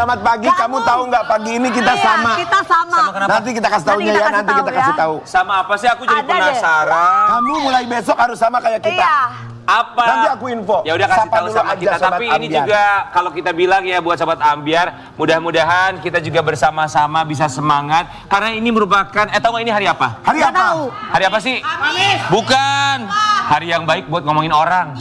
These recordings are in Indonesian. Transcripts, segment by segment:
Selamat pagi, kamu tahu nggak pagi ini kita sama? Kita sama. Nanti kita kasih tahunya ya, nanti kita kasih tahu. Sama apa sih? Aku jadi Ada penasaran. Kamu mulai besok harus sama kayak kita. Iya. Apa? Nanti aku info. Ya udah kasih Sapa tahu dulu sama aja, kita. Sobat Tapi ini Ambiar. juga kalau kita bilang ya buat Sobat Ambiar, mudah-mudahan kita juga bersama-sama bisa semangat. Karena ini merupakan, tahu nggak ini hari apa? Hari Nggak apa? tahu. Hari apa sih? Bukan. Hari yang baik buat ngomongin orang.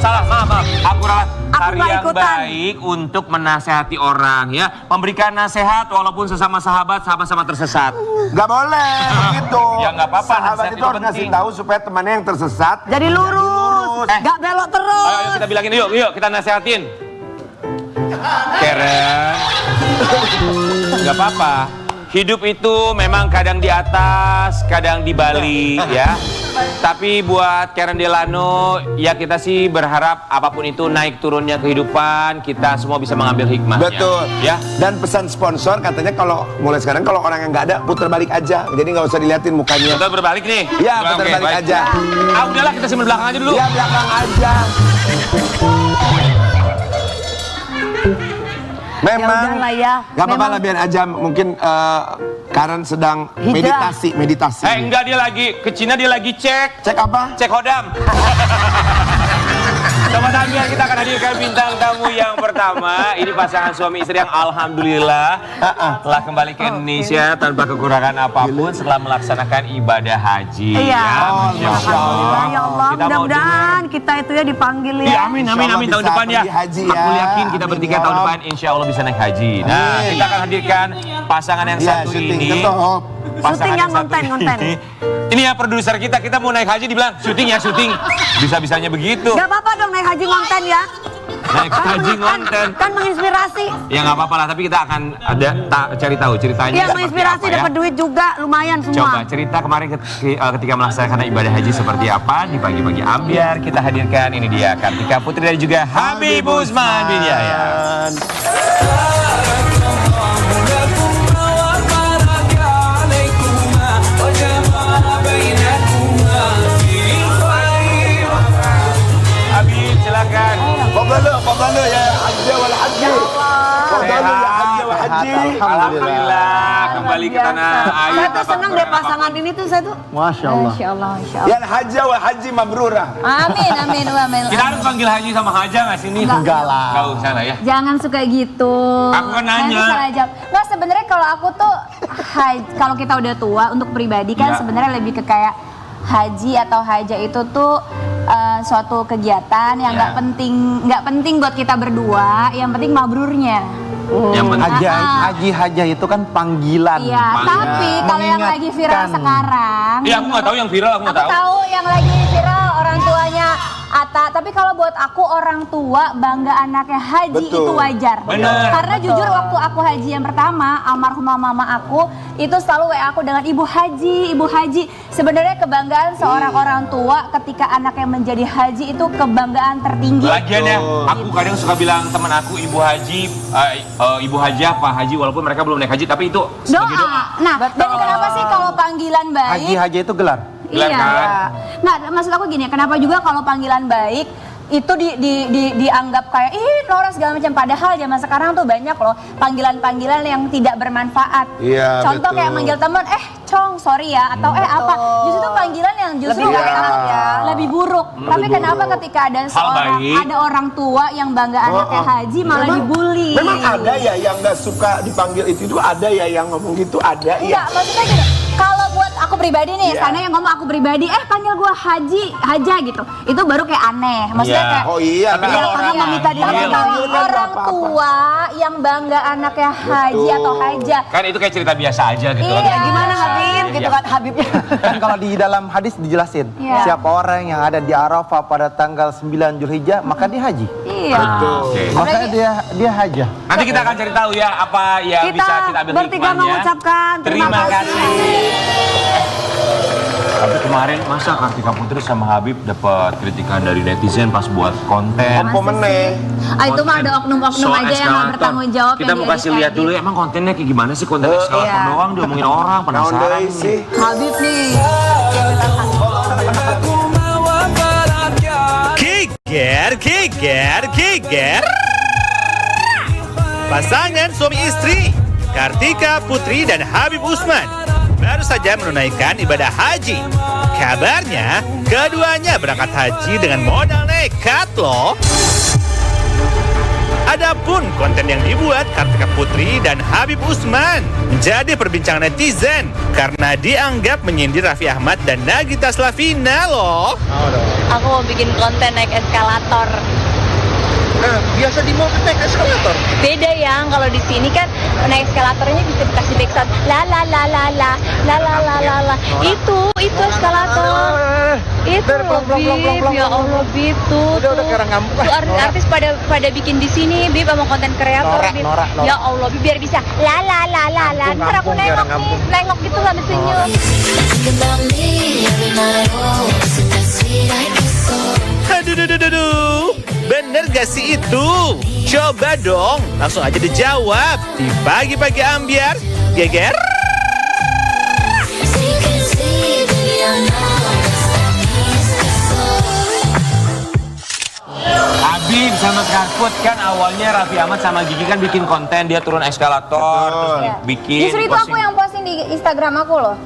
Salah, maaf. Aku ralat. Aku Hari nggak yang ikutan. baik untuk menasehati orang ya. Memberikan nasihat walaupun sesama sahabat sama-sama tersesat. Nggak boleh begitu. Ya, nggak apa-apa, Sahabat nasihat itu itu harus ngasih penting. tahu supaya temannya yang tersesat Jadi lurus. Gak belok terus. Ayo kita bilangin yuk kita nasehatin. Keren. Nggak apa-apa. Hidup itu memang kadang di atas, kadang di Bali ya. Tapi buat Karen Delano, ya kita sih berharap apapun itu naik turunnya kehidupan, kita semua bisa mengambil hikmahnya. Betul. Ya. Dan pesan sponsor katanya kalau mulai sekarang kalau orang yang nggak ada putar balik aja. Jadi nggak usah diliatin mukanya. Kita berbalik nih. Iya, Oke, putar balik baik. aja. Udahlah kita simpen belakang aja dulu. Iya, belakang aja. Memang udahlah ya. nggak apa-apa Memang- lah, biar aja. Mungkin Karen sedang Hijrah. meditasi. Enggak, dia lagi ke Cina, dia lagi cek Cek apa? hodam. Sobat Ambiar, kita akan hadirkan bintang tamu yang pertama. Ini pasangan suami istri yang alhamdulillah telah kembali ke Indonesia tanpa kekurangan apapun setelah melaksanakan ibadah haji. Iya. Ya, Oh, Masya Allah. Ya Allah, Kita mau mudah-mudahan kita itu ya dipanggil Iya, ya. amin Insya Allah tahun bisa depan ya. pergi haji ya. Aku yakin kita Amin, bertiga ya tahun Rob. depan insya Allah bisa naik haji. Nah, Amin. kita akan hadirkan pasangan yang Iya, satu syuting. ini. Ketop. Pasangan Syuting yang satu konten. Ini ya produser kita mau naik haji dibilang syuting ya syuting. Bisa-bisanya begitu. Gak apa-apa dong naik haji konten ya. Naik haji konten. Kan menginspirasi. Ya nggak apa-apa lah, tapi kita akan cari tahu ceritanya. Iya, seperti menginspirasi, apa, ya. dapat duit juga lumayan semua. Coba cerita kemarin ketika melaksanakan ibadah haji seperti apa di pagi-pagi Ambiar. Kita hadirkan ini dia Kartika Putri dan juga Habib Usman bin Yahya. Habib silakan. Fadlu ya hajja wal haji. Fadlu ya hajja wal haji. Alhamdulillah kembali ke tanah air. Saya tuh tanpa senang deh kekurangan pasangan ini tuh saya tuh. Masya Allah. Masya Allah, Masya Allah. Ya hajja wal haji mabrurah. Amin, amin, amin. Kita harus panggil haji sama haja nggak sih ini? Enggak lah. Nggak usah lah ya. Jangan suka gitu. Aku kan nanya. Nanti salah jawab. Nggak, sebenarnya kalau aku tuh kalau kita udah tua untuk pribadi kan Ya. sebenarnya lebih ke kayak haji atau haja itu tuh suatu kegiatan yang Ya. nggak penting buat kita berdua, yang penting mabrurnya. Yang penting. Haji itu kan panggilan. Iya, tapi kalau yang lagi viral Mengingatkan. sekarang, Iya, aku nggak tahu yang viral, aku nggak aku tahu. tahu yang lagi viral orang tuanya Atta, tapi kalau buat aku orang tua bangga anaknya haji Betul. itu wajar. Benar. Karena jujur waktu aku haji yang pertama, almarhumah mama aku itu selalu WA aku dengan ibu haji, ibu haji. Sebenarnya kebanggaan seorang orang tua ketika anaknya menjadi haji itu kebanggaan tertinggi. Lagian ya, aku kadang suka bilang teman aku ibu haji, ibu haji apa haji walaupun mereka belum naik haji tapi itu sebagai doa. Nah, dan kenapa sih kalau panggilan baik? Haji itu gelar. Gelar Iya. kan? Nah, maksud aku gini, kenapa juga kalau panggilan baik itu dianggap kayak Nora segala macam, padahal zaman sekarang tuh banyak loh panggilan-panggilan yang tidak bermanfaat. Iya, Contoh betul. kayak manggil teman, Cong, sorry ya, atau apa. Justru itu panggilan yang justru Lebih kayak buruk ya. lebih buruk. Tapi kenapa ketika ada baik. ada orang tua yang bangga anaknya haji malah dibully? Memang ada ya yang nggak suka dipanggil itu ada ya yang ngomong gitu, ada ya. Enggak, maksudnya gini, kalau buat aku pribadi nih, Iya. sana yang ngomong aku pribadi, panggil gua haja gitu, itu baru kayak aneh. Maksudnya Iya. kayak, Oh iya, Tapi kalau karena orang meminta tapi dipanggil kalau kan orang nggak apa-apa. tua yang bangga anaknya haji Betul. atau haja, Kan itu kayak cerita biasa aja gitu. Iya. kan. Gimana Habib? Gitu kan Habibnya. Kan kalau di dalam hadis dijelasin, Iya. siapa orang yang ada di Arafah pada tanggal 9 Zulhijjah, maka dia haji. iya. Betul. Oke. Makanya dia haja. Nanti kita akan cari tahu ya apa yang Kita bisa kita ambil bertiga hikmahnya. mengucapkan terima kasih. Tapi kemarin masa Kartika Putri sama Habib dapat kritikan dari netizen pas buat konten. Apa meneh? Itu mah ada oknum-oknum Soal aja yang nggak eskalator. bertanggung jawab. Kita yang mau kasih lihat dulu emang kontennya kayak gimana sih, konten eskalator iya. doang diomongin orang, Naon penasaran. deui sih? Habib nih. Kiger. Pasangan suami istri, Kartika Putri dan Habib Usman, baru saja menunaikan ibadah haji. Kabarnya, keduanya berangkat haji dengan modal nekat loh. Adapun konten yang dibuat Kartika Putri dan Habib Usman menjadi perbincangan netizen karena dianggap menyindir Raffi Ahmad dan Nagita Slavina loh. Aku mau bikin konten naik eskalator. Biasa di mall naik eskalator. Beda ya, kalau di sini kan naik eskalatornya bisa dikasih backsound la la la la la la la la la la. Itu eskalator. Itu Bib, ya Allah Bib tuh. Udah kayak orang kampung. Tuh artis pada bikin di sini Bib sama konten kreator Bib. Ya Allah Bib biar bisa la la la la la. Ntar aku nengok gitu sambil senyum. Aduh, bener gak sih itu? Coba dong, langsung aja dijawab di Pagi-Pagi Ambyar, geger. Habib sama Karput kan awalnya Raffi Ahmad sama Gigi kan bikin konten, dia turun eskalator, terus bikin Justru itu aku yang posting di Instagram aku loh.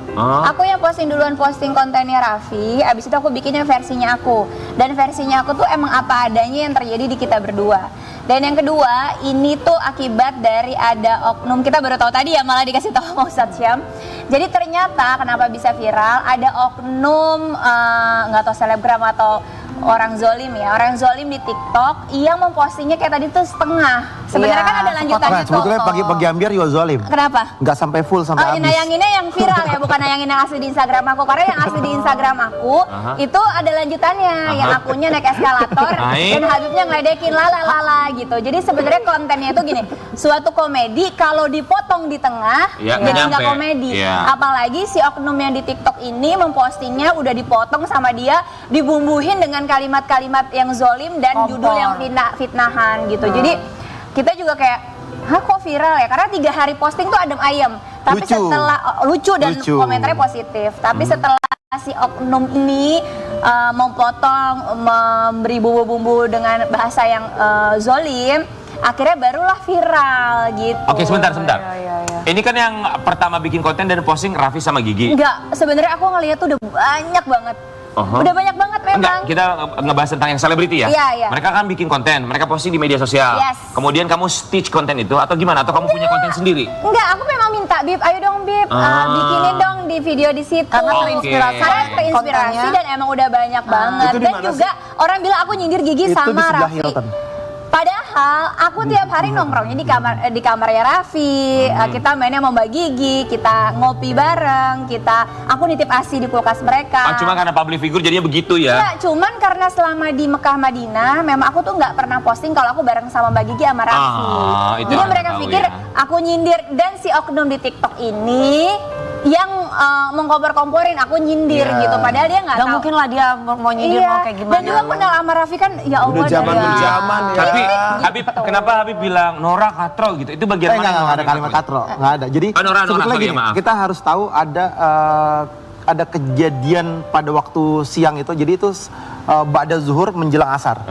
Aku yang posting duluan posting kontennya Raffi, abis itu aku bikinnya versinya aku. Dan versinya aku tuh emang apa adanya yang terjadi di kita berdua. Dan yang kedua, ini tuh akibat dari ada oknum, kita baru tahu tadi ya, malah dikasih tahu sama Ustadz Syam. Jadi ternyata kenapa bisa viral, ada oknum, nggak tahu selebgram atau orang zolim ya, orang zolim di TikTok yang mempostingnya kayak tadi tuh setengah. Sebenarnya kan ada lanjutannya tuh. Sebetulnya pagi Ambyar juga zalim. Kenapa? Nggak sampai full sampai habis. Nayanginnya yang viral ya, bukan nayangin yang asli di Instagram aku. Karena yang asli di Instagram aku itu ada lanjutannya, yang akunya naik eskalator dan Habibnya ngeledekin lala gitu. Jadi sebenarnya kontennya itu gini, suatu komedi kalau dipotong di tengah Ya, jadi nggak nggak nyampe. komedi. Ya. Apalagi si oknum yang di TikTok ini mempostingnya udah dipotong sama dia, dibumbuhin dengan kalimat-kalimat yang zolim dan judul yang fitnahan gitu. Jadi kita juga kayak, hah kok viral ya? Karena 3 hari posting tuh adem ayem. Tapi Lucu. setelah lucu dan komentarnya positif. Tapi setelah si oknum ini memotong, memberi bumbu-bumbu dengan bahasa yang zolim, akhirnya barulah viral gitu. Oke, sebentar. Ini kan yang pertama bikin konten dan posting Raffi sama Gigi. Enggak, sebenarnya aku ngeliat tuh udah banyak banget. Udah banyak banget memang. Enggak, kita ngebahas tentang yang selebriti ya? Iya. Mereka kan bikin konten, mereka posting di media sosial. Yes. Kemudian kamu stitch konten itu atau gimana? Atau kamu punya konten sendiri? Enggak, aku memang minta, Bib, ayo dong Bib, bikinin dong di video di situ. Karena terinspirasi. Karena terinspirasi kontennya. dan emang udah banyak banget. Itu di Dan mana juga orang bilang aku nyindir Gigi Itu di sama sebelah Raffi. Hilton. Padahal aku tiap hari nongkrongnya di kamarnya Raffi, kita mainnya sama Mbak Gigi, kita ngopi bareng, aku nitip ASI di kulkas mereka. Cuma karena public figure jadinya begitu ya? Iya, cuman karena selama di Mekah Madinah, memang aku tuh nggak pernah posting kalau aku bareng sama Mbak Gigi sama Raffi. Itu Jadi yang mereka tahu pikir ya. aku nyindir, dan si oknum di TikTok ini yang mengkompor-komporin aku nyindir gitu. Padahal dia nggak Gak tahu. mungkin lah dia mau nyindir mau kayak gimana. Dan juga kenal sama Raffi kan, ya Allah. Udah zaman dari- berjaman ya. Tapi Gitu. Habib, kenapa Habib bilang Nora katro gitu? Itu bagian mana? Nggak ada kalimat katro, nggak ada. Jadi Nora, sebetulnya sorry, gini, maaf. kita harus tahu ada kejadian pada waktu siang itu. Jadi itu ba'da zuhur menjelang asar.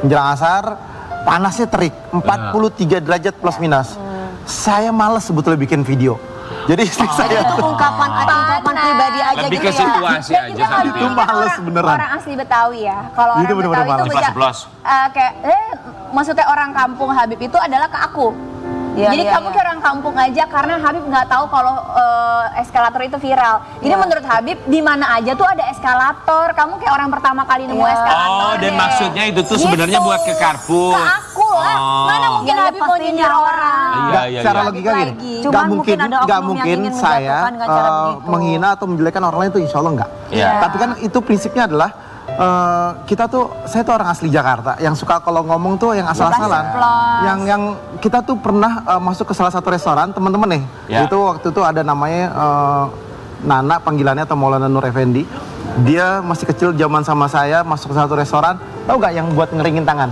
Menjelang asar, panasnya terik, 43 derajat plus minus. Saya males sebetulnya bikin video. Jadi istri saya Itu ungkapan pribadi aja Lebih gitu ke ya. situasi Dan aja juga Habib. Habib Itu ini kan males beneran. orang asli Betawi ya. Kalau Itu orang bener-bener Betawi itu males. beda. Ceplos. Kayak maksudnya orang kampung Habib itu adalah ke aku. Iya, Jadi iya, kamu iya. kayak orang kampung aja karena Habib nggak tahu kalau eskalator itu viral. Jadi menurut Habib di mana aja tuh ada eskalator. Kamu kayak orang pertama kali nemu eskalator. Oh, dan deh. maksudnya itu tuh sebenarnya buat ke Karput. Ke aku lah. Mana mungkin Iya, Habib mau pastinya nyindir orang. Iya, iya, secara iya. logika gini, Lagi. Cuman nggak mungkin mungkin, ada oknum nggak yang mungkin ingin saya menjatuhkan dengan cara begitu. menghina atau menjelekan orang lain itu insya Allah nggak. Iya. Tapi kan itu prinsipnya adalah saya tuh orang asli Jakarta yang suka kalau ngomong tuh yang asal-asalan. Yang kita tuh pernah masuk ke salah satu restoran teman-teman nih. Ya. Itu waktu itu ada namanya Nana panggilannya atau Maulana Nur Effendi. Dia masih kecil zaman sama saya masuk ke satu restoran. tahu nggak yang buat ngeringin tangan?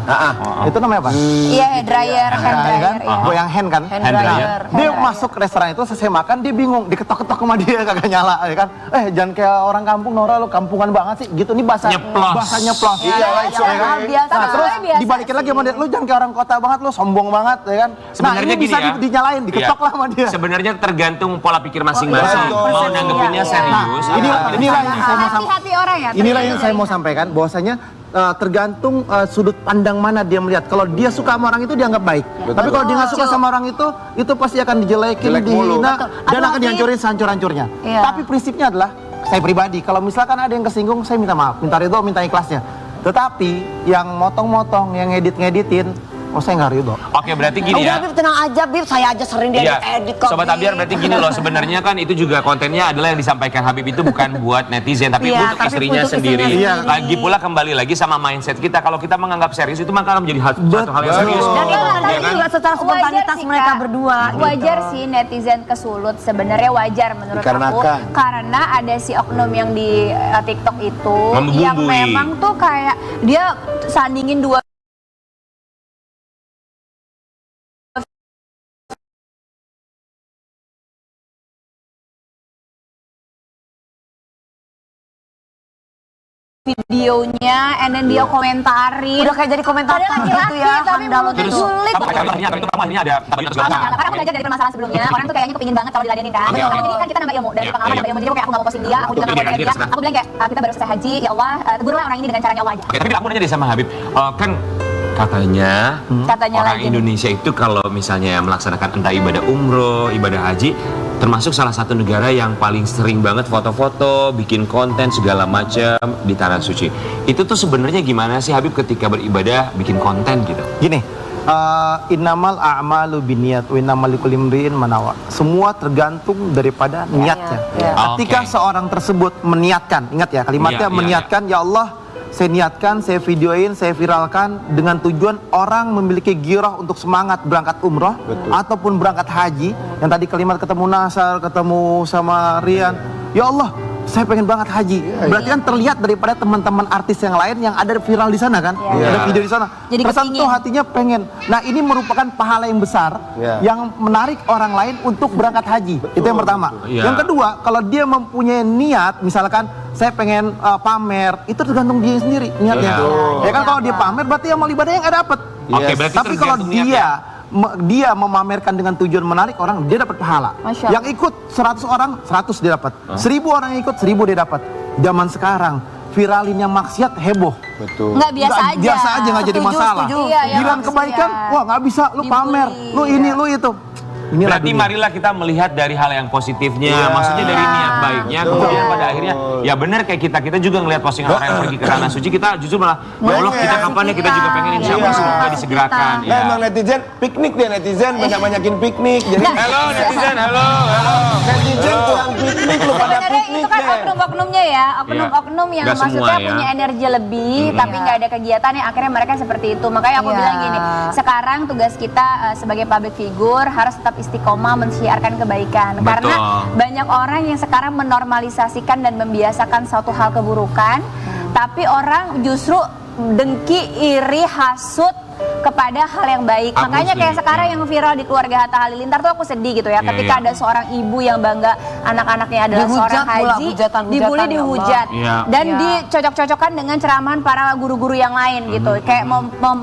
Itu namanya apa? Iya, hair dryer, hand Iya dryer. kan? Iya. Goyang hand kan? Hand Hand dryer. dryer. Dia masuk ke restoran itu selesai makan dia bingung, diketok-ketok sama dia kagak nyala ya kan. Jangan kayak orang kampung Nora lu kampungan banget sih gitu. Ini bahasa Nyeplos. bahasa nyeplos. Iya, ya kan? biasa. Nah, terus biasa dibalikin lagi sama dia, lu jangan kayak orang kota banget, lu sombong banget ya kan. Sebenarnya ini gini bisa ya. dinyalain, diketok lah sama dia. Sebenarnya tergantung pola pikir masing-masing. Betul. Mau nanggepinnya Iya. serius. Inilah yang saya mau sampaikan. Hati-hati orang ya. Inilah yang saya mau sampaikan, bahwasanya tergantung sudut pandang mana dia melihat. Kalau dia suka sama orang itu dianggap baik. Tapi kalau dia nggak suka sama orang itu pasti akan dijelekin, Jelek mulu. dihina, Betul. dan Aduh, akan dihancurin sehancur-hancurnya. Iya. Tapi prinsipnya adalah, saya pribadi, kalau misalkan ada yang kesinggung, saya minta maaf, minta ridho, minta ikhlasnya. Tetapi yang motong-motong, yang ngedit-ngeditin, saya nggak ridho. Oke, berarti gini Udah ya. Bib, tenang aja Bib, saya aja sering dia Iya, edit kok. Sobat Bib. Abiar berarti gini loh, sebenarnya kan itu juga kontennya adalah yang disampaikan Habib itu bukan buat netizen, tapi Iya, untuk tapi istrinya untuk sendiri. istrinya sendiri. Lagi pula kembali lagi sama mindset kita, kalau kita menganggap serius itu maka akan menjadi satu hal yang serius. Dan itu Iya terjadi kan? juga secara spontanitas sih, mereka Kak. berdua. Wajar sih netizen kesulut, sebenarnya wajar menurut aku, Dikarenakan. karena ada si oknum yang di TikTok itu Membumbui. yang memang tuh kayak dia sandingin dua videonya, and then dia komentarin. Udah kayak jadi komentator Padahal gitu laki-laki, ya. tapi Handal mulutnya gitu. julid. Apa itu namanya ada tabelin segala macam. Karena aku belajar dari permasalahan sebelumnya, orang tuh kayaknya kepingin banget kalau diladenin kan. Oke, oke. Jadi kan kita nambah ilmu dari Iya, pengalaman, iya. nambah ilmu. Jadi kayak aku nggak mau posting dia, aku juga nggak mau Iya, posting iya, dia. Aku bilang kayak kita baru selesai haji, ya Allah, tegurlah orang ini dengan caranya Allah aja. Oke, tapi aku nanya deh sama Habib, kan katanya Katanya orang lagi. Indonesia itu kalau misalnya melaksanakan entah ibadah umroh, ibadah haji, termasuk salah satu negara yang paling sering banget foto-foto, bikin konten segala macam di tanah suci. Itu tuh sebenarnya gimana sih Habib ketika beribadah bikin konten gitu? Gini, innamal a'malu binniyat wa innamal likulli imri'in ma nawa. Semua tergantung daripada niatnya. iya. Ketika Oke. seorang tersebut meniatkan, ingat ya kalimatnya, Iya, iya, meniatkan, ya Allah, saya niatkan, saya videoin, saya viralkan dengan tujuan orang memiliki girah untuk semangat berangkat umroh ataupun berangkat haji. Yang tadi kalimat ketemu Nasar, ketemu sama Rian, ya Allah, saya pengen banget haji. Berarti kan terlihat daripada teman-teman artis yang lain yang ada viral di sana kan, ada video di sana. Jadi Tersentuh kepingin. hatinya pengen. Nah, ini merupakan pahala yang besar yang menarik orang lain untuk berangkat haji. Itu yang pertama. Iya. Yang kedua, kalau dia mempunyai niat, misalkan saya pengen pamer, itu tergantung dia sendiri niatnya. Iya. Ya kan, kalau dia pamer berarti amal ibadahnya nggak dapet. Oke, berarti Tapi kalau tergantung niat ya? dia memamerkan dengan tujuan menarik orang, dia dapat pahala. Masya Allah. Yang ikut 100 orang, 100 dia dapat. 1000 orang yang ikut, 1000 dia dapat. Zaman sekarang viralin yang maksiat heboh. Betul. Nggak biasa Nggak- aja. Biasa aja nggak jadi Setuju, masalah. setuju. Iya, yang Bilang maksiat. kebaikan, wah nggak bisa, lu pamer, lu ini, lu itu. Inilah Berarti dunia. marilah kita melihat dari hal yang positifnya, Iya. maksudnya dari niat baiknya, kemudian pada akhirnya ya benar kayak kita juga ngelihat postingan orang yang pergi ke tanah suci, kita justru malah ya Allah, kita kapan ya kita juga pengen insya Allah Iya. semoga disegerakan. Nah, Ya. emang netizen piknik dia netizen banyak-banyakin piknik. Jadi Halo netizen, halo. netizen kurang piknik lu pada Sebenarnya piknik itu kan deh. oknum-oknumnya ya, oknum-oknum yang Nggak maksudnya semua ya. punya energi lebih, tapi nggak ada kegiatan yang akhirnya mereka seperti itu. Makanya aku Iya. bilang gini, sekarang tugas kita sebagai public figure harus tetap istiqomah mensiarkan kebaikan. Betul. Karena banyak orang yang sekarang menormalisasikan dan membiasakan suatu hal keburukan, tapi orang justru dengki, iri, hasut kepada hal yang baik. Aku Makanya kayak setuju. sekarang yang viral di keluarga Hatta Halilintar tuh aku sedih gitu ya, Iya, ketika iya. ada seorang ibu yang bangga anak-anaknya adalah Dihujat seorang pula, haji, hujatan-hujatan, dibully, ya Allah. dihujat, Iya. dan Iya. dicocok-cocokkan dengan ceramahan para guru-guru yang lain gitu, kayak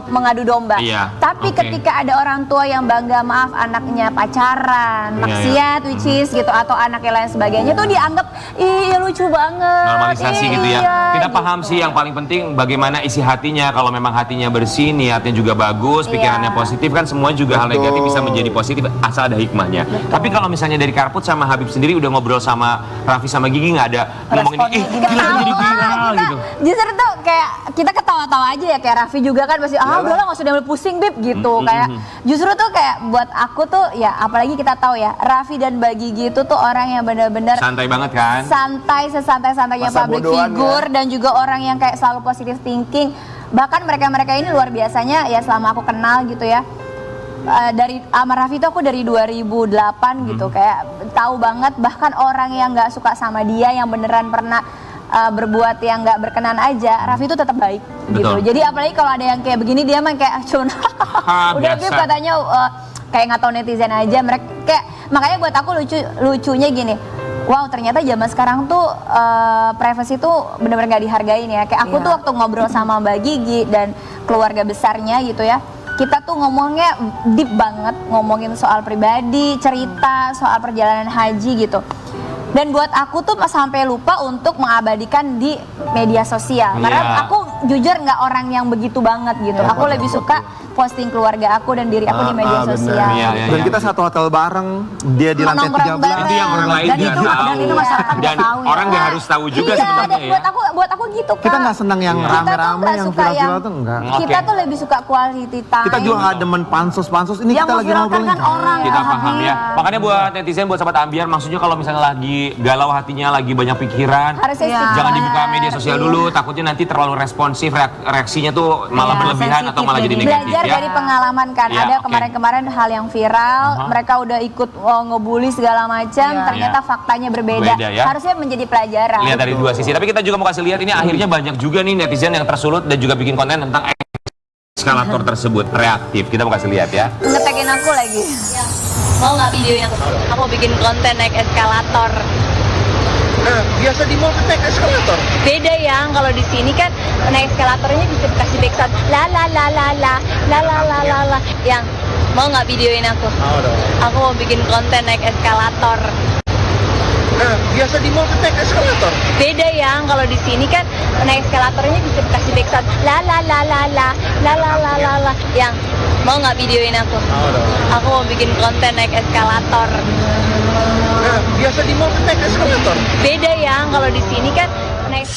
mengadu domba. Iya, Tapi oke. ketika ada orang tua yang bangga, maaf anaknya pacaran, Iya, maksiat, which is gitu, atau anak yang lain sebagainya, tuh dianggap ih lucu banget. Normalisasi ih, gitu ya. iya, Kita gitu. paham sih yang paling penting bagaimana isi hatinya. Kalau memang hatinya bersih, niatnya juga bagus, pikirannya Iya. positif, kan semua juga hal negatif bisa menjadi positif asal ada hikmahnya. Tapi kalau misalnya dari Karput sama Habib sendiri udah ngobrol sama Raffi sama Gigi, nggak ada ngomongin ih gila jadi viral gitu. Justru tuh kayak kita ketawa-tawa aja ya, kayak Raffi juga kan pasti udahlah nggak usah diambil pusing Bib gitu. Kayak justru tuh kayak buat aku tuh ya, apalagi kita tahu ya Raffi dan Mbak Gigi itu tuh orang yang benar-benar Santai banget kan? santai, sesantai-santainya Masa public bodohan figure, dan juga orang yang kayak selalu positive thinking. Bahkan mereka-mereka ini luar biasanya ya, selama aku kenal gitu ya. Dari sama Raffi itu aku dari 2008 gitu, kayak tahu banget bahkan orang yang nggak suka sama dia, yang beneran pernah berbuat yang nggak berkenan aja, Raffi itu tetap baik gitu. Betul. Jadi apalagi kalau ada yang kayak begini dia mah kayak cuma udah biasa. Bib katanya kayak nggak tahu netizen aja, mereka kayak makanya buat aku lucunya gini. Wow, ternyata zaman sekarang tuh privacy tuh bener-bener gak dihargain ya. Kayak aku tuh waktu ngobrol sama Mbak Gigi dan keluarga besarnya gitu ya, kita tuh ngomongnya deep banget, ngomongin soal pribadi, cerita soal perjalanan haji gitu. Dan buat aku tuh sampai lupa untuk mengabadikan di media sosial. Karena aku jujur nggak orang yang begitu banget gitu. Aku lebih suka posting keluarga aku dan diri aku di media sosial. Dan kita satu hotel bareng, dia di lantai Nongkrong 13. bareng. Itu yang orang lain Dan nggak itu- tahu. dan itu masyarakat Dan nggak tahu ya. orang nggak harus tahu juga Iya, sebenarnya dan ya. buat aku gitu Kak. Kita nggak senang yang Iya. rame-rame, nggak yang suka viral-viral tuh enggak. Kita Oke. tuh lebih suka quality time. Kita juga nggak demen pansus-pansus. Ini Yang kita lagi memviralkan ngobrolin. kan orang Kita ya, paham Habib. ya. Makanya buat netizen, buat sahabat Ambiar, maksudnya kalau misalnya lagi galau hatinya, lagi banyak pikiran, Harusnya Iya. istighfar. jangan dibuka media sosial dulu, takutnya nanti terlalu responsif, reaksinya tuh malah Iya, berlebihan atau sensitif malah jadi jadi. negatif Belajar ya. dari pengalaman kan. Iya, Ada oke. kemarin-kemarin hal yang viral, mereka udah ikut ngebully segala macam, Iya. ternyata Iya. faktanya berbeda. Beda ya. Harusnya menjadi pelajaran. Lihat dari dua sisi. Tapi kita juga mau kasih lihat ini akhirnya banyak juga nih netizen yang tersulut dan juga bikin konten tentang eskalator tersebut reaktif. Kita mau kasih lihat ya. Ngetekin aku lagi. Mau nggak videonya? Aku mau bikin konten naik eskalator. Biasa di mall naik eskalator. Beda ya, kalau di sini kan naik eskalatornya bisa dikasih backsound la la la la la la la la la la. Yang mau nggak videoin aku? Mau dong. Aku mau bikin konten naik eskalator. Biasa di mall naik eskalator. Beda ya, kalau di sini kan naik eskalatornya bisa dikasih backsound la la la la la la la la la la. Yang mau nggak videoin aku? Mau dong. Aku mau bikin konten naik eskalator. Biasa di mall naik eskalator. Beda ya, kalau di sini kan naik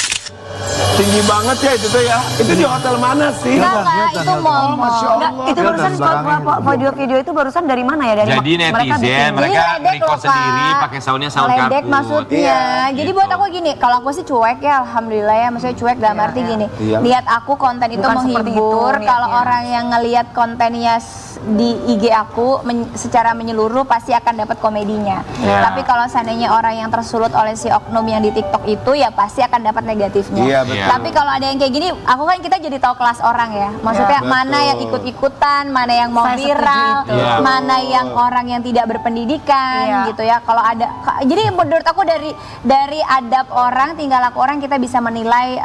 Tinggi banget ya itu tuh ya. Itu di hotel mana sih? Enggak, itu mall. Masya Enggak, Allah. itu barusan video-video itu barusan dari mana ya? Dari Jadi netizen bikin. mereka Jadi ledek record loh, Kak. sendiri pakai soundnya sound Ledek kartun. maksudnya. Iya, Jadi gitu. buat aku gini, kalau aku sih cuek ya, alhamdulillah ya. Maksudnya cuek dalam arti gini. Iya. Lihat aku konten itu Bukan seperti menghibur. itu Kalau niatnya. orang yang ngelihat kontennya di IG aku secara menyeluruh pasti akan dapat komedinya. Iya. Tapi kalau seandainya orang yang tersulut oleh si oknum yang di TikTok itu ya pasti akan dapat negatifnya. Iya, betul. Tapi kalau ada yang kayak gini, aku kan kita jadi tahu kelas orang ya. Maksudnya Iya, mana betul. yang ikut-ikutan, mana yang mau Saya setuju viral, itu. Iya. mana yang orang yang tidak berpendidikan Iya. gitu ya. Kalau ada jadi menurut aku dari adab orang, tingkah laku orang kita bisa menilai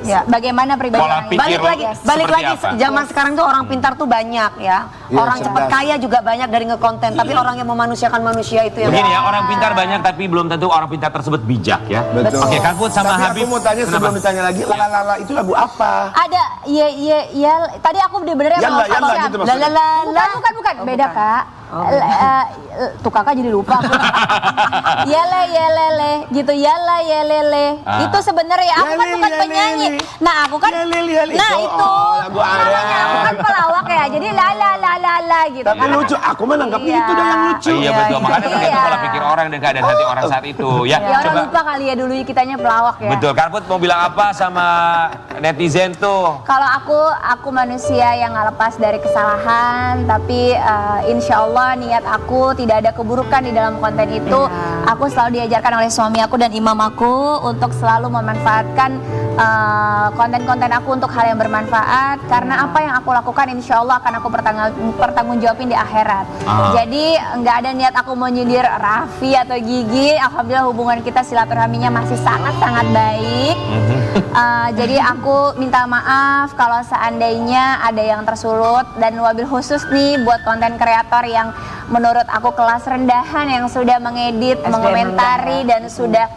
Iya. bagaimana pribadi Pola orang itu. pikir Balik seperti lagi apa? zaman sekarang tuh orang pintar tuh banyak ya. Iya, Orang cepat cerdas. kaya juga banyak dari ngekonten, tapi orang yang memanusiakan manusia itu yang Begini ya, orang pintar banyak tapi belum tentu orang pintar tersebut bijak ya. Betul. Oke, Kang Put sama Tapi Habib. aku mau tanya sebelum Kenapa? ditanya lagi, lala itu lagu apa? Ada, iya. Tadi aku bener-bener Yalla, mau yalla sama- gitu maksudnya. Bukan. Beda kak. Tuh kakak jadi lupa. Yelele, gitu. Yala yelele. Ah. Itu sebenarnya aku kan Yele, bukan yele, penyanyi. yele. Nah aku kan, Yele. nah itu. Oh, lagu Namanya aku kan pelawak ya. Jadi la gitu. Tapi lucu, aku menangkapnya Iya. itu dah yang lucu. Iya betul, makanya Iya. tergantung pola pikir orang dan keadaan hati orang saat itu ya. Ya orang Coba. lupa kali ya dulu kitanya pelawak ya. Betul, Kang Put mau bilang apa sama netizen tuh? Kalau aku manusia yang nggak lepas dari kesalahan, tapi insya Allah niat aku tidak ada keburukan di dalam konten itu. Aku selalu diajarkan oleh suami aku dan imam aku untuk selalu memanfaatkan konten-konten aku untuk hal yang bermanfaat. Karena apa yang aku lakukan insya Allah akan aku pertanggungjawabin di akhirat. Jadi nggak ada niat aku mau nyindir Raffi atau Gigi. Alhamdulillah hubungan kita silaturahminya masih sangat-sangat baik. Jadi aku minta maaf kalau seandainya ada yang tersulut, dan wabil khusus nih buat konten kreator yang menurut aku kelas rendahan yang sudah mengedit, mengomentari dan sudah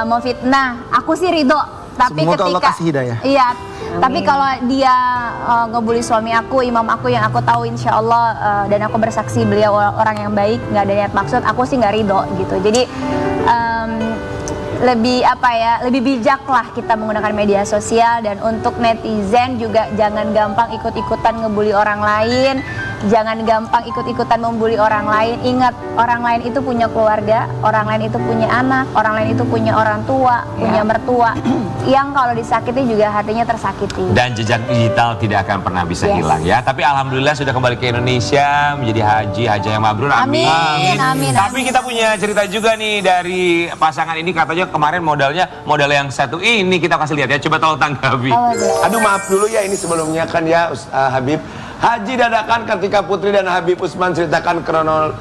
memfitnah. Aku sih ridho, tapi Semoga Allah ketika kasih hidayah. iya, tapi kalau dia ngebully suami aku, imam aku yang aku tahu insya Allah dan aku bersaksi beliau orang yang baik, nggak ada niat maksud, aku sih nggak ridho gitu. Jadi lebih bijak lah kita menggunakan media sosial. Dan untuk netizen juga jangan gampang ikut-ikutan ngebully orang lain. jangan gampang ikut-ikutan membuli orang lain. Ingat, orang lain itu punya keluarga, orang lain itu punya anak, orang lain itu punya orang tua, punya mertua, yang kalau disakiti juga hatinya tersakiti. Dan jejak digital tidak akan pernah bisa Yes. hilang ya. Tapi alhamdulillah sudah kembali ke Indonesia menjadi haji yang mabrur. Amin. Amin. Tapi kita punya cerita juga nih dari pasangan ini, katanya kemarin modal yang satu ini kita kasih lihat ya. Coba tolong tanggapi. Aduh maaf dulu ya, ini sebelumnya kan ya Habib. Haji dadakan ketika Putri dan Habib Usman ceritakan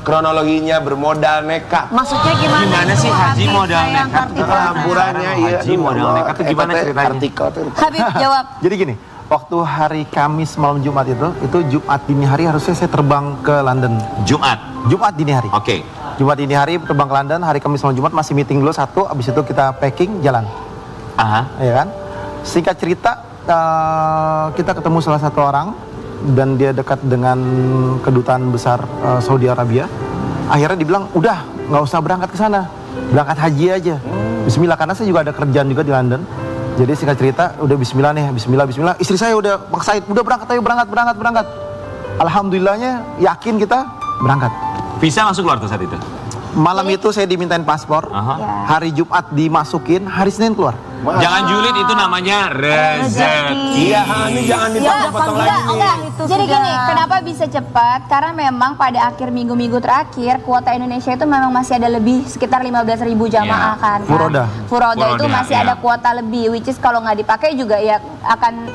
kronologinya bermodal nekat. Maksudnya gimana? Gimana sih haji modal nekat? Lampurannya iya. Haji modal nekat itu gimana ceritanya? Artikel tuh. Habib jawab. Jadi gini, waktu hari Kamis malam Jumat itu Jumat dini hari harusnya saya terbang ke London. Jumat dini hari. Oke. Jumat dini hari terbang ke London, hari Kamis malam Jumat masih meeting dulu satu, abis itu kita packing jalan. Aha. Ya kan? Singkat cerita, kita ketemu salah satu orang dan dia dekat dengan kedutaan besar Saudi Arabia. Akhirnya dibilang, udah nggak usah berangkat ke sana, berangkat haji aja. Bismillah, karena saya juga ada kerjaan juga di London. Jadi singkat cerita, udah Bismillah nih, Bismillah. Istri saya udah maksain, udah berangkat ayo, berangkat. Alhamdulillahnya yakin kita berangkat. Visa langsung keluar tuh saat itu? Malam itu saya dimintain paspor, hari Jumat dimasukin, hari Senin keluar. Jangan julid, itu namanya rezeki. Iya, ini jangan dipotong-potong lagi nih. Jadi gini, kenapa bisa cepat? Karena memang pada akhir minggu-minggu terakhir kuota Indonesia itu memang masih ada lebih sekitar 15.000 jamaah kan. Furoda itu masih ada kuota lebih, which is kalau nggak dipakai juga ya akan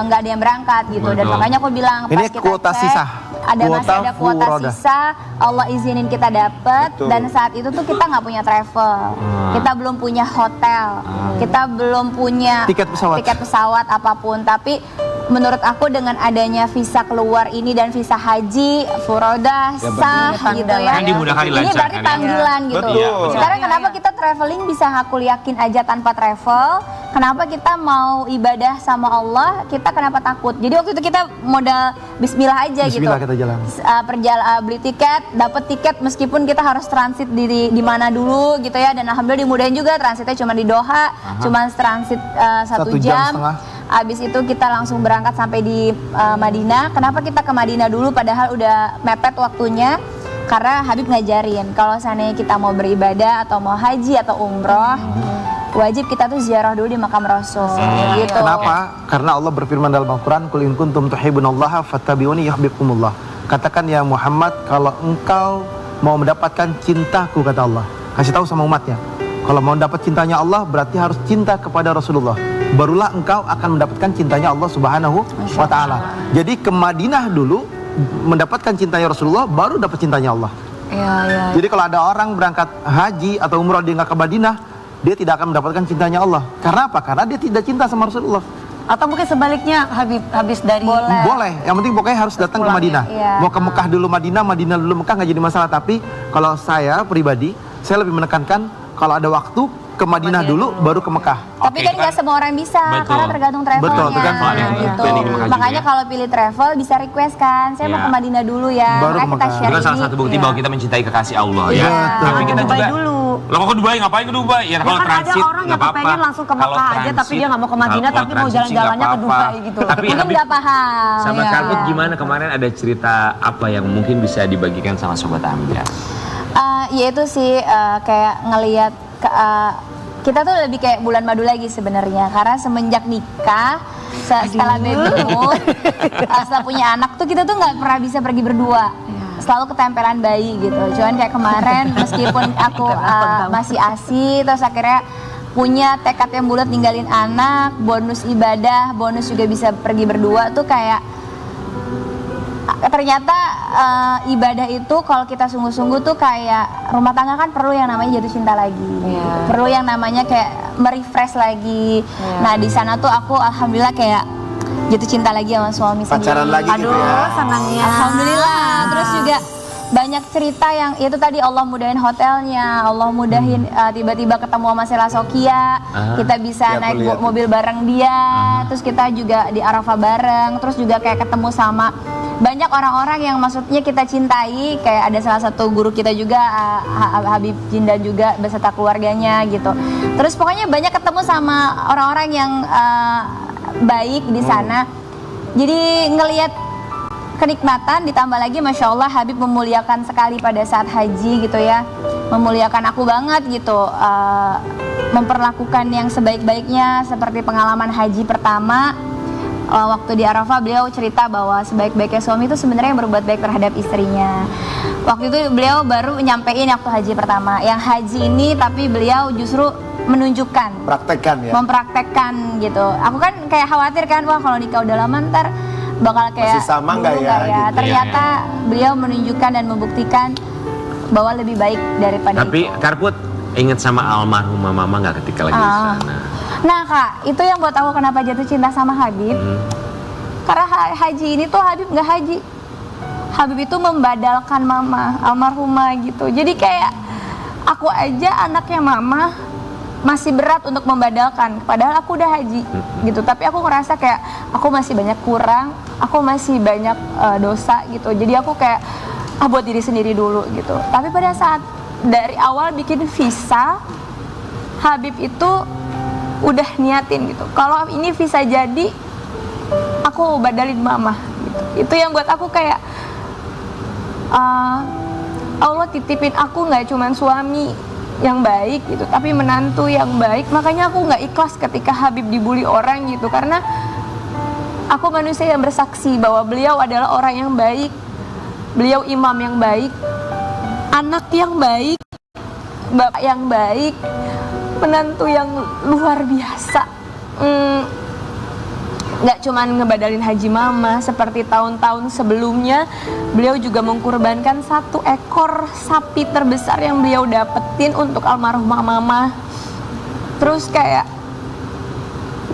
nggak ada yang berangkat gitu. Dan makanya aku bilang ini pas kita kuota cek, sisa. masih ada kuota furoda. sisa, Allah izinin kita dapat. Dan saat itu tuh kita nggak punya travel, kita belum punya hotel, kita belum punya tiket pesawat apapun. Tapi menurut aku dengan adanya visa keluar ini dan visa haji furoda sah gitu ya, Kan dimudahkan ini dilancarkan berarti ya. panggilan gitu. Betul. Sekarang kenapa kita traveling bisa aku yakin aja tanpa travel? Kenapa kita mau ibadah sama Allah, kita kenapa takut? Jadi waktu itu kita modal Bismillah aja Bismillah gitu. kita jalan. Beli tiket, dapat tiket meskipun kita harus transit di mana dulu gitu ya. Dan alhamdulillah dimudahin juga, transitnya cuma di Doha, cuma transit 1 jam. Habis itu kita langsung berangkat sampai di Madinah. Kenapa kita ke Madinah dulu padahal udah mepet waktunya? Karena Habib ngajarin kalau seandainya kita mau beribadah atau mau haji atau umroh, wajib kita tuh ziarah dulu di makam Rasul gitu. Kenapa? Karena Allah berfirman dalam Al-Quran, Qul in kuntum tuhibbunallaha fattabi'uni yuhibbukumullah. Katakan ya Muhammad, kalau engkau mau mendapatkan cintaku, kata Allah, kasih tahu sama umatnya, kalau mau dapat cintanya Allah berarti harus cinta kepada Rasulullah. Barulah engkau akan mendapatkan cintanya Allah Subhanahu wa ta'ala. Jadi ke Madinah dulu mendapatkan cintanya Rasulullah, baru dapat cintanya Allah. Jadi kalau ada orang berangkat haji atau umroh dia nggak ke Madinah, dia tidak akan mendapatkan cintanya Allah. Karena apa? Karena dia tidak cinta sama Rasulullah. Atau mungkin sebaliknya, habis dari Boleh. Yang penting pokoknya harus datang ke Madinah. Mau ke Mekah dulu Madinah dulu Mekah nggak jadi masalah. Tapi kalau saya pribadi, saya lebih menekankan kalau ada waktu ke Madinah dulu baru ke Mekah. Tapi kan nggak semua orang bisa, karena tergantung travelnya. Betul, tergantung ada yang gitu. planning di Mekah juga Makanya ya. kalau pilih travel bisa request kan, saya mau ke Madinah dulu ya. Baru ke Kita Mekah. share Itu kan salah ini. satu bukti bahwa kita mencintai kekasih Allah ya. Betul. Tapi kita Dubai juga dulu. Lah kok ke Dubai? Ngapain ke Dubai? Ya kalau kan ada transit orang yang nggak apa-apa. kepengen langsung ke Kalau Mekah aja, transit- tapi dia nggak mau ke Madinah, kalau tapi mau transit sih jalan-jalannya nggak ke apa-apa. Dubai gitu. Tapi Mungkin Habib nggak paham. sama ya. Karput gimana kemarin, ada cerita apa yang mungkin bisa dibagikan sama Sobat Ambiar? Ya itu sih kayak ngelihat kita tuh lebih kayak bulan madu lagi sebenarnya, karena semenjak nikah setelah baby moon, setelah punya anak tuh kita tuh nggak pernah bisa pergi berdua, selalu ketempelan bayi gitu. Cuman kayak kemarin meskipun aku masih ASI, terus akhirnya punya tekad yang bulat ninggalin anak, bonus ibadah, bonus juga bisa pergi berdua tuh kayak ternyata ibadah itu kalau kita sungguh-sungguh tuh kayak rumah tangga kan perlu yang namanya jatuh cinta lagi, perlu yang namanya kayak merefresh lagi. Nah di sana tuh aku alhamdulillah kayak jatuh cinta lagi sama suami sendiri. Pacaran lagi gitu ya. Senangnya. Alhamdulillah. Terus juga banyak cerita yang itu tadi, Allah mudahin hotelnya, Allah mudahin tiba-tiba ketemu sama Sela Sokia, kita bisa naik mobil bareng dia, terus kita juga di Arafah bareng, terus juga kayak ketemu sama banyak orang-orang yang maksudnya kita cintai, kayak ada salah satu guru kita juga Habib Jinda juga beserta keluarganya gitu. Terus pokoknya banyak ketemu sama orang-orang yang baik di sana. Jadi ngelihat kenikmatan, ditambah lagi Masya Allah Habib memuliakan sekali pada saat haji gitu ya, memuliakan aku banget gitu, memperlakukan yang sebaik-baiknya seperti pengalaman haji pertama. Waktu di Arafah beliau cerita bahwa sebaik-baiknya suami itu sebenarnya berbuat baik terhadap istrinya. Waktu itu beliau baru nyampein waktu haji pertama. Yang haji ini tapi beliau justru menunjukkan, Praktekkan ya. mempraktekkan gitu. Aku kan kayak khawatir kan, wah kalau nikah udah lama ntar bakal kayak Masih sama nggak dulu ya, gitu. Ternyata beliau menunjukkan dan membuktikan bahwa lebih baik daripada Tapi itu. Karput inget sama almarhumah mama nggak ketika lagi di sana? Nah kak, itu yang buat aku kenapa jatuh cinta sama Habib. Karena haji ini tuh Habib nggak haji. Habib itu membadalkan mama, almarhumah gitu. Jadi kayak aku aja anaknya mama masih berat untuk membadalkan. Padahal aku udah haji gitu. Tapi aku ngerasa kayak aku masih banyak kurang, aku masih banyak dosa gitu. Jadi aku kayak buat diri sendiri dulu gitu. Tapi pada saat dari awal bikin visa, Habib itu udah niatin gitu. Kalau ini visa jadi, aku badalin mama gitu. Itu yang buat aku kayak Allah titipin aku nggak cuman suami yang baik gitu, tapi menantu yang baik. Makanya aku nggak ikhlas ketika Habib dibully orang gitu, karena aku manusia yang bersaksi bahwa beliau adalah orang yang baik, beliau imam yang baik, anak yang baik, bapak yang baik, menantu yang luar biasa. Nggak cuman ngebadalin haji mama, seperti tahun-tahun sebelumnya beliau juga mengkorbankan 1 ekor sapi terbesar yang beliau dapetin untuk almarhumah mama. Terus kayak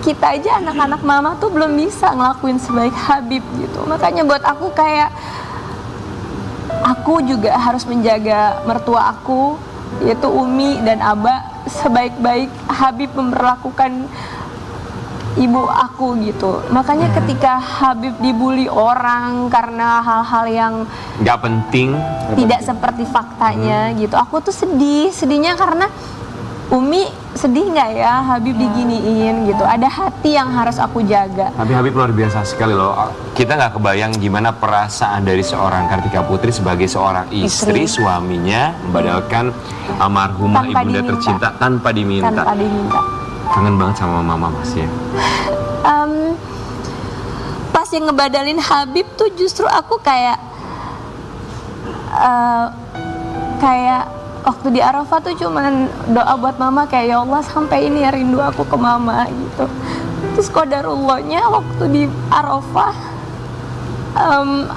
kita aja anak-anak mama tuh belum bisa ngelakuin sebaik Habib gitu. Makanya buat aku kayak aku juga harus menjaga mertua aku, yaitu Umi dan Aba, sebaik-baik Habib memperlakukan ibu aku gitu. Makanya ketika Habib dibully orang karena hal-hal yang Nggak penting. tidak seperti faktanya gitu, aku tuh sedihnya karena Umi sedih nggak ya Habib diginiin gitu. Ada hati yang harus aku jaga. Tapi Habib luar biasa sekali loh. Kita nggak kebayang gimana perasaan dari seorang Kartika Putri sebagai seorang istri, suaminya membadalkan almarhumah Tanpa ibunda diminta. tercinta tanpa diminta. Tanpa diminta. Kangen banget sama mama Mas ya. Pas yang ngebadalin Habib tuh justru aku kayak waktu di Arafah tuh cuman doa buat mama kayak, ya Allah sampai ini ya rindu aku ke mama gitu. Terus qadarullahnya waktu di Arafah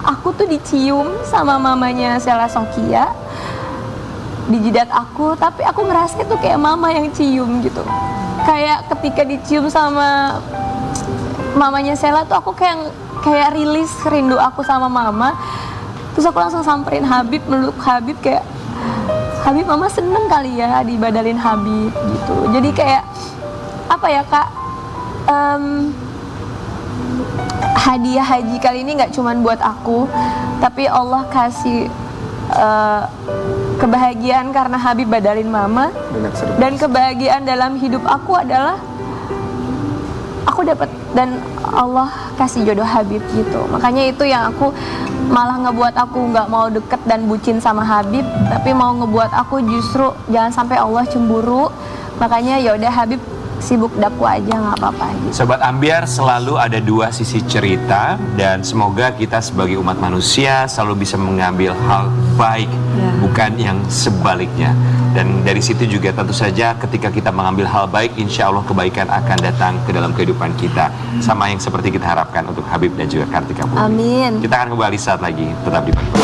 aku tuh dicium sama mamanya Sela Sokia di jidat aku, tapi aku ngerasa itu kayak mama yang cium gitu. Kayak ketika dicium sama mamanya Sela tuh aku kayak rilis rindu aku sama mama. Terus aku langsung samperin Habib, meluk Habib kayak, Habib mama seneng kali ya dibadalin Habib gitu. Jadi kayak apa ya kak, hadiah haji kali ini nggak cuman buat aku, tapi Allah kasih kebahagiaan karena Habib badalin mama. Dan kebahagiaan dalam hidup aku adalah aku dapat dan Allah kasih jodoh Habib gitu. Makanya itu yang aku malah ngebuat aku nggak mau deket dan bucin sama Habib, tapi mau ngebuat aku justru jangan sampai Allah cemburu. Makanya yaudah Habib sibuk dakwah aja, nggak apa-apa gitu. Sobat Ambiar, selalu ada 2 sisi cerita dan semoga kita sebagai umat manusia selalu bisa mengambil hal baik, bukan yang sebaliknya. Dan dari situ juga tentu saja ketika kita mengambil hal baik, insya Allah kebaikan akan datang ke dalam kehidupan kita. Sama yang seperti kita harapkan untuk Habib dan juga Kartika Putri. Amin. Kita akan kembali saat lagi, tetap di Pagi.